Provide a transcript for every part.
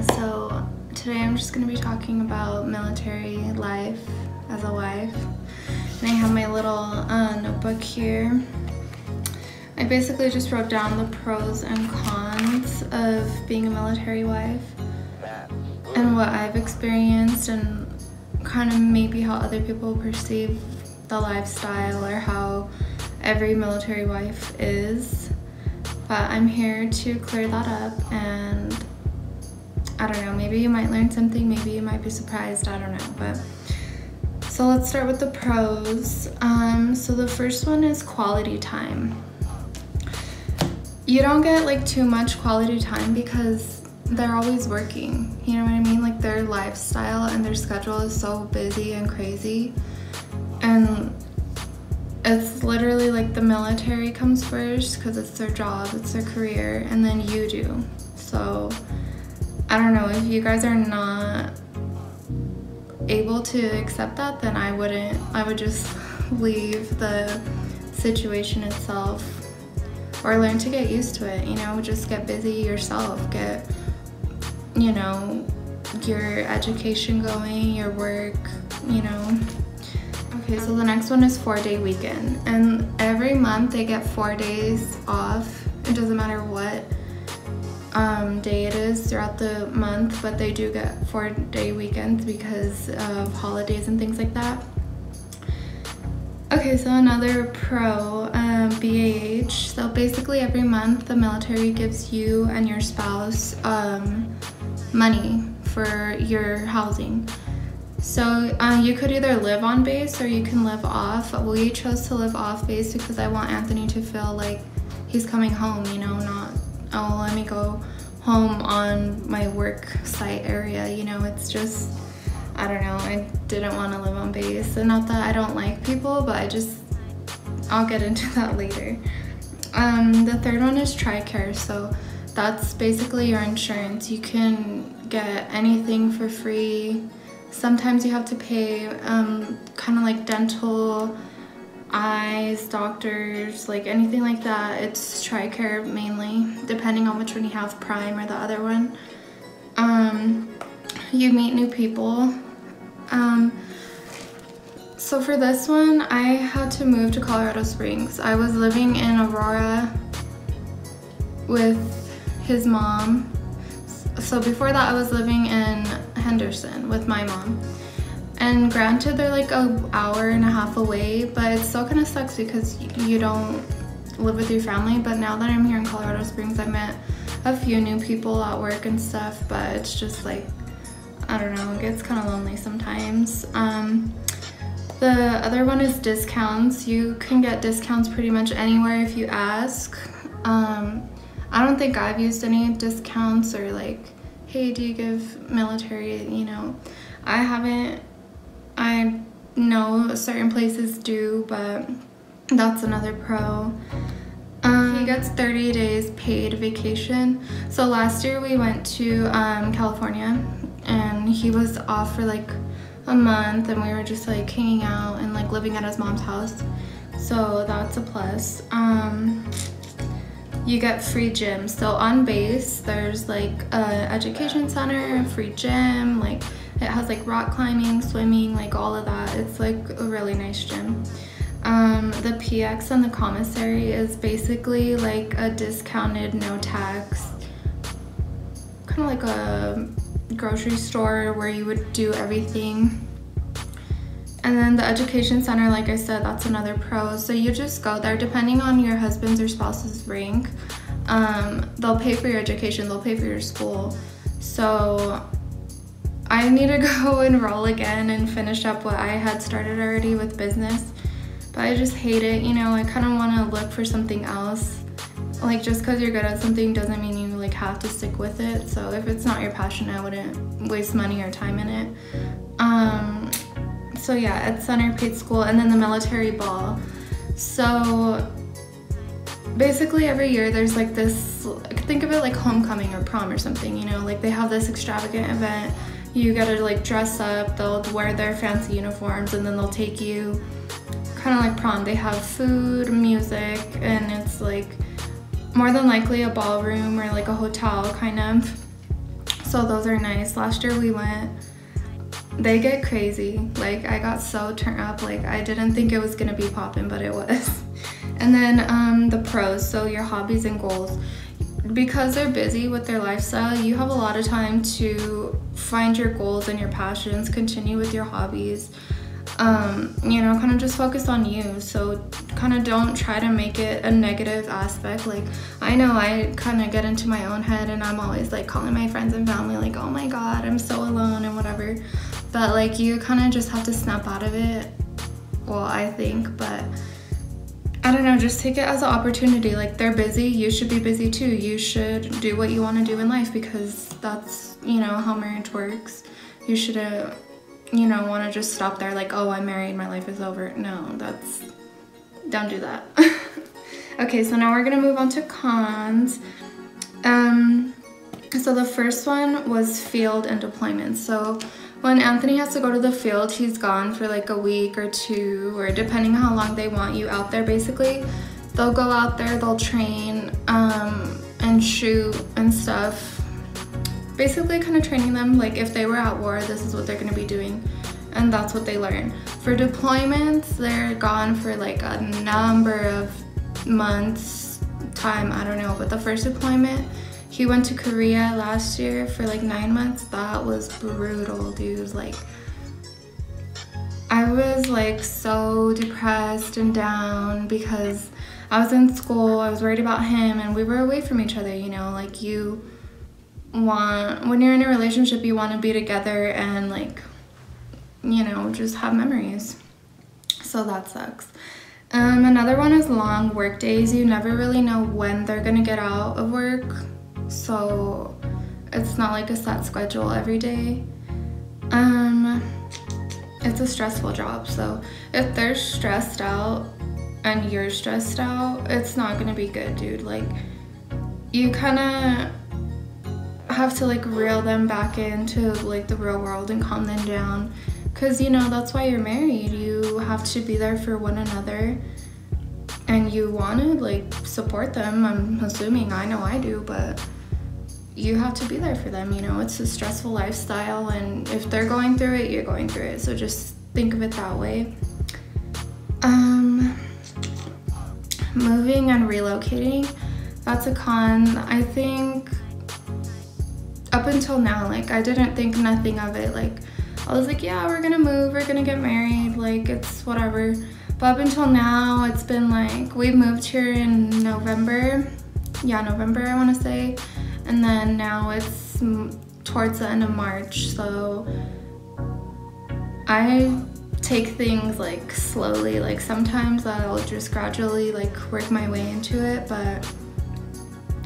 So today I'm just going to be talking about military life as a wife. And I have my little notebook here. I basically just wrote down the pros and cons of being a military wife and what I've experienced and kind of maybe how other people perceive the lifestyle or how every military wife is. But I'm here to clear that up, and I don't know, maybe you might learn something, maybe you might be surprised, I don't know. But so let's start with the pros. So the first one is quality time. You don't get like too much quality time because they're always working, you know what I mean? Like their lifestyle and their schedule is so busy and crazy, and it's literally like the military comes first because it's their job, it's their career, and then you do. So I don't know, if you guys are not able to accept that, then I would just leave the situation itself or learn to get used to it, you know, just get busy yourself, get, you know, your education going, your work, you know. Okay, so the next one is 4-day weekend, and every month they get 4 days off. It doesn't matter what day it is throughout the month, but they do get 4-day weekends because of holidays and things like that. Okay, so another pro, BAH. So basically every month the military gives you and your spouse money for your housing. So you could either live on base or you can live off. We chose to live off base because I want Anthony to feel like he's coming home, you know, not, oh, let me go home on my work site area, you know. It's just, I don't know, I didn't want to live on base. And not that I don't like people, but I'll get into that later. The third one is TRICARE. So that's basically your insurance. You can get anything for free. Sometimes you have to pay kind of like dental, eyes, doctors, like anything like that. It's TRICARE mainly, depending on which one you have, Prime or the other one. You meet new people. So for this one, I had to move to Colorado Springs. I was living in Aurora with his mom. So before that, I was living in Henderson with my mom. And granted, they're like an hour and a half away, but it still kind of sucks because you don't live with your family. But now that I'm here in Colorado Springs, I met a few new people at work and stuff, but it's just like, I don't know, it gets kind of lonely sometimes. The other one is discounts. You can get discounts pretty much anywhere if you ask. I don't think I've used any discounts or like, hey, do you give military, you know. I haven't. I know certain places do, but that's another pro. He gets 30 days paid vacation. So last year we went to California, and he was off for like a month, and we were just like hanging out and like living at his mom's house. So that's a plus. You get free gym. So on base, there's like a education center, a free gym, like it has like rock climbing, swimming, like all of that. It's like a really nice gym. The PX and the commissary is basically like a discounted, no tax, kind of like a grocery store where you would do everything. And then the education center, like I said, that's another pro. So you just go there, depending on your husband's or spouse's rank. They'll pay for your education, they'll pay for your school. So I need to go enroll again and finish up what I had started already with business. But I just hate it, you know, I kind of want to look for something else. Like just because you're good at something doesn't mean you like have to stick with it. So if it's not your passion, I wouldn't waste money or time in it. So yeah, it's center paid school, and then the military ball. So basically every year there's like this, think of it like homecoming or prom or something, you know, like they have this extravagant event. You gotta like dress up, they'll wear their fancy uniforms, and then they'll take you, kind of like prom. They have food, music, and it's like more than likely a ballroom or like a hotel kind of. So So those are nice. Last year we went, they get crazy. Like I got so turned up, like I didn't think it was gonna be popping, but it was. And then the pros, so your hobbies and goals. Because they're busy with their lifestyle, you have a lot of time to find your goals and your passions, continue with your hobbies, you know, kind of just focus on you. So kind of don't try to make it a negative aspect. Like I know I kind of get into my own head and I'm always like calling my friends and family like, oh my god, I'm so alone and whatever. But like you kind of just have to snap out of it. Well, I think, but I don't know, just take it as an opportunity. Like they're busy, you should be busy too. You should do what you want to do in life because that's, you know, how marriage works. You shouldn't, you know, want to just stop there like, oh, I'm married, my life is over. No, don't do that. Okay, so now we're gonna move on to cons. So the first one was field and deployment. So when Anthony has to go to the field, he's gone for like a week or two, or depending how long they want you out there, basically. They'll go out there, they'll train and shoot and stuff. Basically kind of training them, like if they were at war, this is what they're gonna be doing. And that's what they learn. For deployments, they're gone for like a number of months time, I don't know. But the first deployment, he went to Korea last year for like 9 months. That was brutal, dude. Like, I was like so depressed and down because I was in school, I was worried about him, and we were away from each other, you know? Like when you're in a relationship, you want to be together and like, you know, just have memories. So that sucks. Another one is long work days. You never really know when they're gonna get out of work. So it's not like a set schedule every day. It's a stressful job. So if they're stressed out and you're stressed out, it's not gonna be good, dude. Like you kind of have to like reel them back into like the real world and calm them down. Cause you know, that's why you're married. You have to be there for one another and you want to like support them. I'm assuming, I know I do, but you have to be there for them, you know? It's a stressful lifestyle, and if they're going through it, you're going through it. So just think of it that way. Moving and relocating, that's a con. I think up until now, like I didn't think nothing of it. Like I was like, yeah, we're gonna move, we're gonna get married, like it's whatever. But up until now, it's been like, we moved here in November. Yeah, November, I wanna say. And then now it's towards the end of March. So I take things like slowly. Like sometimes I'll just gradually like work my way into it, but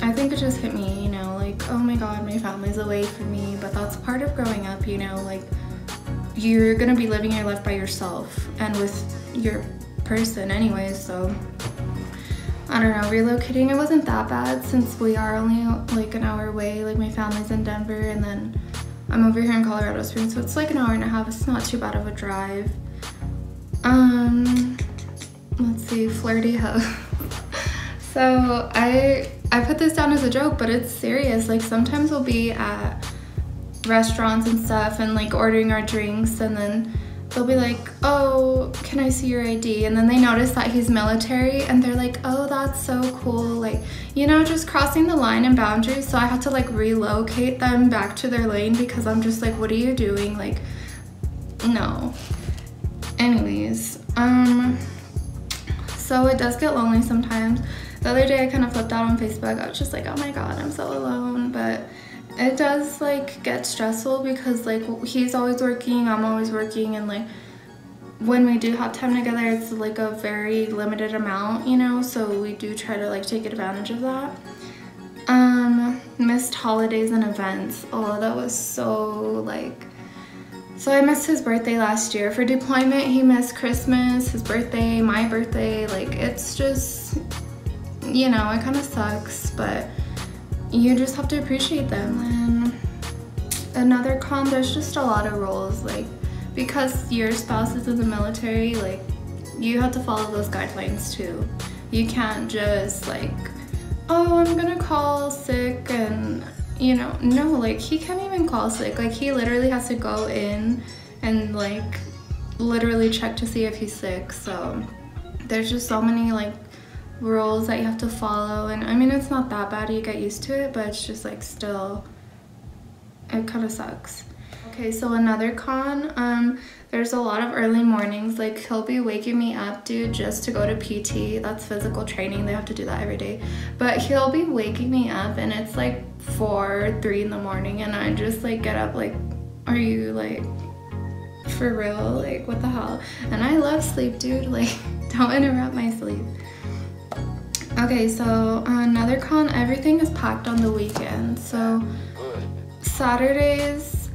I think it just hit me, you know, like, oh my God, my family's away from me. But that's part of growing up, you know, like you're gonna be living your life by yourself and with your person anyways. So I don't know, relocating, it wasn't that bad since we are only like an hour away. Like my family's in Denver and then I'm over here in Colorado Springs, so it's like an hour and a half. It's not too bad of a drive. Let's see, flirty hoe. So I put this down as a joke, but it's serious. Like sometimes we'll be at restaurants and stuff and like ordering our drinks, and then they'll be like, oh, can I see your ID? And then they notice that he's military and they're like, oh, that's so cool. Like, you know, just crossing the line and boundaries. So I had to like relocate them back to their lane because I'm just like, what are you doing? Like, no. Anyways, so it does get lonely sometimes. The other day I kind of flipped out on Facebook. I was just like, oh my God, I'm so alone. But it does like get stressful because like he's always working, I'm always working, and like when we do have time together, it's like a very limited amount, you know, so we do try to like take advantage of that. Missed holidays and events. Oh, that was so like, so I missed his birthday last year. For deployment, he missed Christmas, his birthday, my birthday. Like it's just, you know, it kind of sucks, but you just have to appreciate them. And another con, there's just a lot of rules, like because your spouse is in the military, like you have to follow those guidelines too. You can't just like, oh, I'm gonna call sick and you know, no, like he can't even call sick. Like he literally has to go in and like literally check to see if he's sick. So there's just so many like rules that you have to follow, and I mean it's not that bad, you get used to it, but it's just like still, it kind of sucks. Okay, so another con, there's a lot of early mornings. Like he'll be waking me up, dude, just to go to PT. That's physical training, they have to do that every day. But he'll be waking me up and it's like 4, 3 in the morning, and I just like get up like, are you like for real? Like what the hell? And I love sleep, dude, like don't interrupt my sleep. Okay, so another con, everything is packed on the weekend. So Saturdays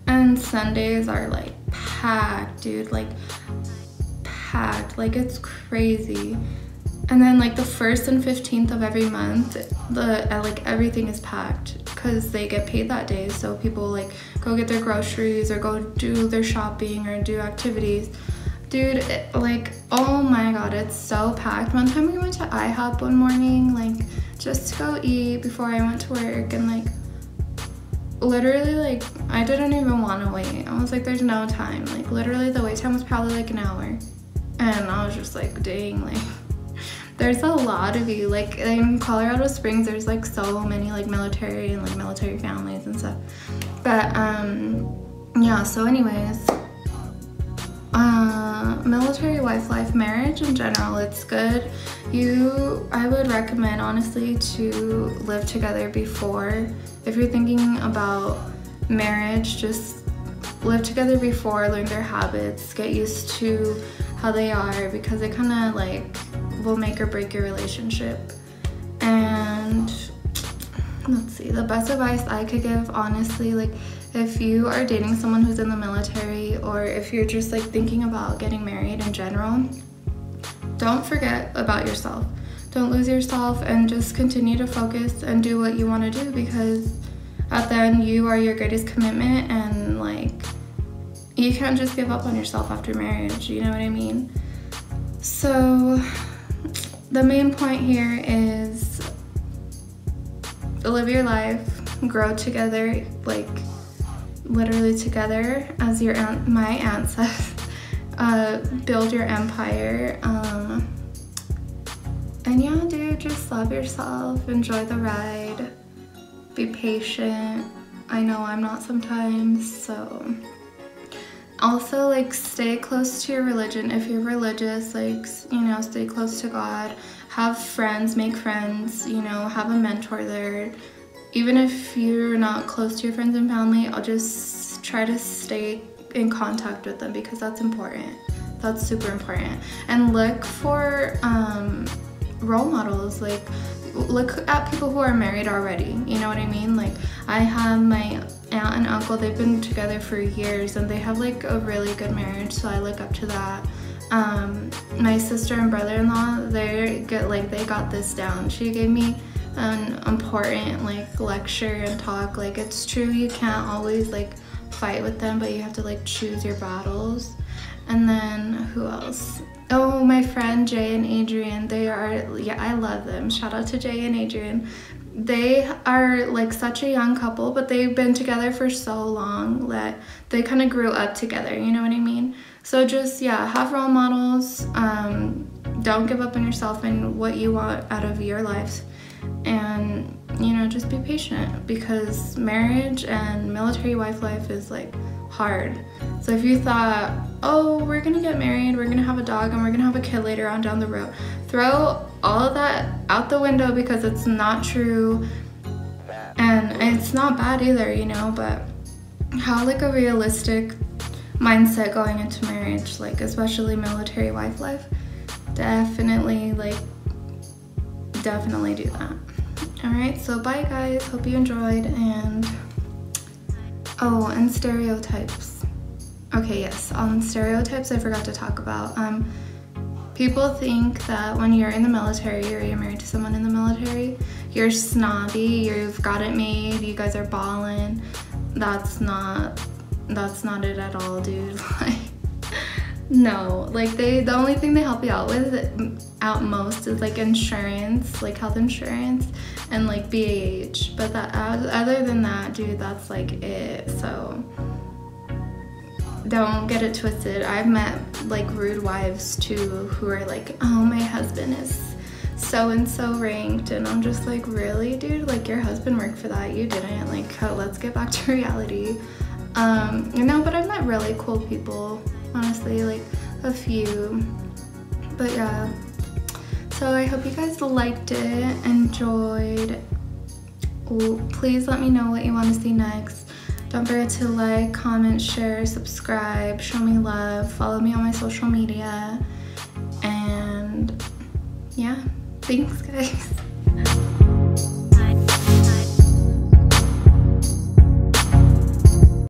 and Sundays are like packed, dude, like packed, like it's crazy. And then like the 1st and 15th of every month, like everything is packed because they get paid that day. So people like go get their groceries or go do their shopping or do activities. Dude, like, oh my god, it's so packed. One time we went to IHOP one morning, like, just to go eat before I went to work, and like, literally, like, I didn't even want to wait. I was like, there's no time. Like, literally, the wait time was probably like an hour. And I was just like, dang, like, there's a lot of you. Like, in Colorado Springs, there's like so many like military and like military families and stuff. But, yeah, so anyways, military wife life, marriage in general, it's good. I would recommend honestly to live together before. If you're thinking about marriage, just live together before, learn their habits, get used to how they are, because it kind of like will make or break your relationship. And let's see, the best advice I could give, honestly, like if you are dating someone who's in the military, or if you're just like thinking about getting married in general, don't forget about yourself. Don't lose yourself, and just continue to focus and do what you want to do, because at the end you are your greatest commitment, and like you can't just give up on yourself after marriage, you know what I mean? So the main point here is live your life, grow together, like literally together, as my aunt says, build your empire, and yeah, dude, just love yourself, enjoy the ride, be patient. I know I'm not sometimes, so also like stay close to your religion. If you're religious, like, you know, stay close to God, have friends, make friends, you know, have a mentor there. Even if you're not close to your friends and family, I'll just try to stay in contact with them, because that's important. That's super important. And look for role models. Like, look at people who are married already, you know what I mean? Like, I have my aunt and uncle, they've been together for years and they have like a really good marriage, so I look up to that. My sister and brother-in-law, they got this down. She gave me an important like lecture and talk. Like, it's true, you can't always like fight with them, but you have to like choose your battles. And then who else? Oh, my friend Jay and Adrian, they are, yeah, I love them. Shout out to Jay and Adrian. They are like such a young couple, but they've been together for so long that they kind of grew up together, you know what I mean? So just, yeah, have role models. Don't give up on yourself and what you want out of your life. And, you know, just be patient, because marriage and military wife life is like hard. So if you thought, oh, we're gonna get married, we're gonna have a dog, and we're gonna have a kid later on down the road, throw all of that out the window, because it's not true and it's not bad either, you know. But have like a realistic mindset going into marriage, like especially military wife life. Definitely do that. All right, so bye guys, hope you enjoyed. And oh, and stereotypes. Okay, yes, on stereotypes I forgot to talk about. People think that when you're in the military or you're married to someone in the military, you're snobby, you've got it made, you guys are ballin'. That's not it at all, dude. Like, No, like the only thing they help you out most is like insurance, like health insurance and like BAH. But that other than that, dude, that's like it. So don't get it twisted. I've met like rude wives too who are like, oh, my husband is so and so ranked, and I'm just like, really, dude? Like, your husband worked for that, you didn't. Like, let's get back to reality. No, but I've met really cool people, honestly, like a few. But yeah, so I hope you guys liked it, enjoyed. Please let me know what you want to see next. Don't forget to like, comment, share, subscribe, show me love, follow me on my social media, and yeah, thanks guys.